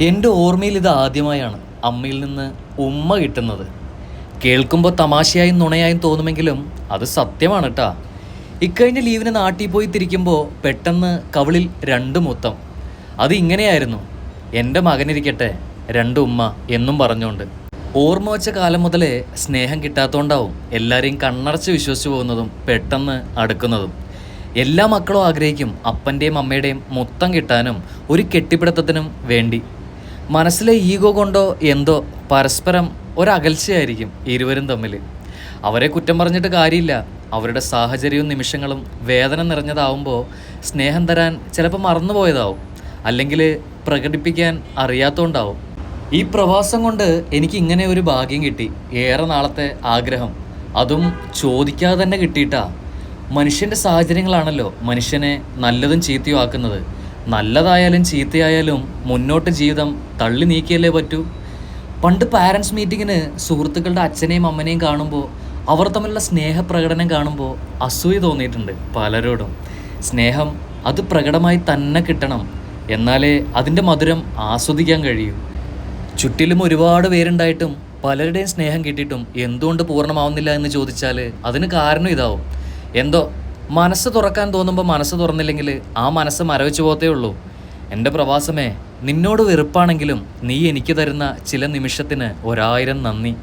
എൻ്റെ ഓർമ്മയിൽ ഇത് ആദ്യമായാണ് അമ്മയിൽ നിന്ന് ഉമ്മ കിട്ടുന്നത്. കേൾക്കുമ്പോൾ തമാശയായും നുണയായും തോന്നുമെങ്കിലും അത് സത്യമാണ് കേട്ടാ. ഇക്കഴിഞ്ഞ ലീവിന് നാട്ടിൽ പോയി തിരിക്കുമ്പോൾ പെട്ടെന്ന് കവിളിൽ രണ്ട് മുത്തം. അത് ഇങ്ങനെയായിരുന്നു, എൻ്റെ മകനിരിക്കട്ടെ രണ്ട് ഉമ്മ എന്നും പറഞ്ഞുകൊണ്ട്. ഓർമ്മ വച്ച കാലം മുതലേ സ്നേഹം കിട്ടാത്തതുകൊണ്ടാവും എല്ലാവരെയും കണ്ണടച്ച് വിശ്വസിച്ച് പോകുന്നതും പെട്ടെന്ന് അടുക്കുന്നതും. എല്ലാ മക്കളും ആഗ്രഹിക്കും അപ്പൻ്റെയും അമ്മയുടെയും മുത്തം കിട്ടാനും ഒരു കെട്ടിപ്പിടുത്തത്തിനും വേണ്ടി. മനസ്സിലെ ഈഗോ കൊണ്ടോ എന്തോ പരസ്പരം ഒരകൽച്ചയായിരിക്കും ഇരുവരും തമ്മിൽ. അവരെ കുറ്റം പറഞ്ഞിട്ട് കാര്യമില്ല. അവരുടെ സാഹചര്യവും നിമിഷങ്ങളും വേദന നിറഞ്ഞതാവുമ്പോൾ സ്നേഹം തരാൻ ചിലപ്പോൾ മറന്നുപോയതാവും, അല്ലെങ്കിൽ പ്രകടിപ്പിക്കാൻ അറിയാത്തതുകൊണ്ടാവും. ഈ പ്രവാസം കൊണ്ട് എനിക്ക് ഇങ്ങനെ ഒരു ഭാഗ്യം കിട്ടി. ഏറെ നാളത്തെ ആഗ്രഹം, അതും ചോദിക്കാതെ തന്നെ കിട്ടിയിട്ടാ. മനുഷ്യൻ്റെ സാഹചര്യങ്ങളാണല്ലോ മനുഷ്യനെ നല്ലതും ചീത്തയും ആക്കുന്നത്. നല്ലതായാലും ചീത്തയായാലും മുന്നോട്ട് ജീവിതം തള്ളി നീക്കിയല്ലേ പറ്റൂ. പണ്ട് പാരൻസ് മീറ്റിങ്ങിന് സുഹൃത്തുക്കളുടെ അച്ഛനെയും അമ്മനെയും കാണുമ്പോൾ അവർ തമ്മിലുള്ള സ്നേഹപ്രകടനം കാണുമ്പോൾ അസൂയ തോന്നിയിട്ടുണ്ട് പലരോടും. സ്നേഹം അത് പ്രകടമായി തന്നെ കിട്ടണം, എന്നാലേ അതിൻ്റെ മധുരം ആസ്വദിക്കാൻ കഴിയൂ. ചുറ്റിലും ഒരുപാട് പേരുണ്ടായിട്ടും പലരുടെയും സ്നേഹം കിട്ടിയിട്ടും എന്തുകൊണ്ട് പൂർണ്ണമാവുന്നില്ല എന്ന് ചോദിച്ചാൽ അതിന് കാരണം ഇതാവും. എന്തോ മനസ്സ് തുറക്കാൻ തോന്നുമ്പോൾ മനസ്സ് തുറന്നില്ലെങ്കിൽ ആ മനസ്സ് മരവിച്ചു പോകത്തേ ഉള്ളൂ. എൻ്റെ പ്രവാസമേ, നിന്നോട് വെറുപ്പാണെങ്കിലും നീ എനിക്ക് തരുന്ന ചില നിമിഷത്തിന് 1000 നന്ദി.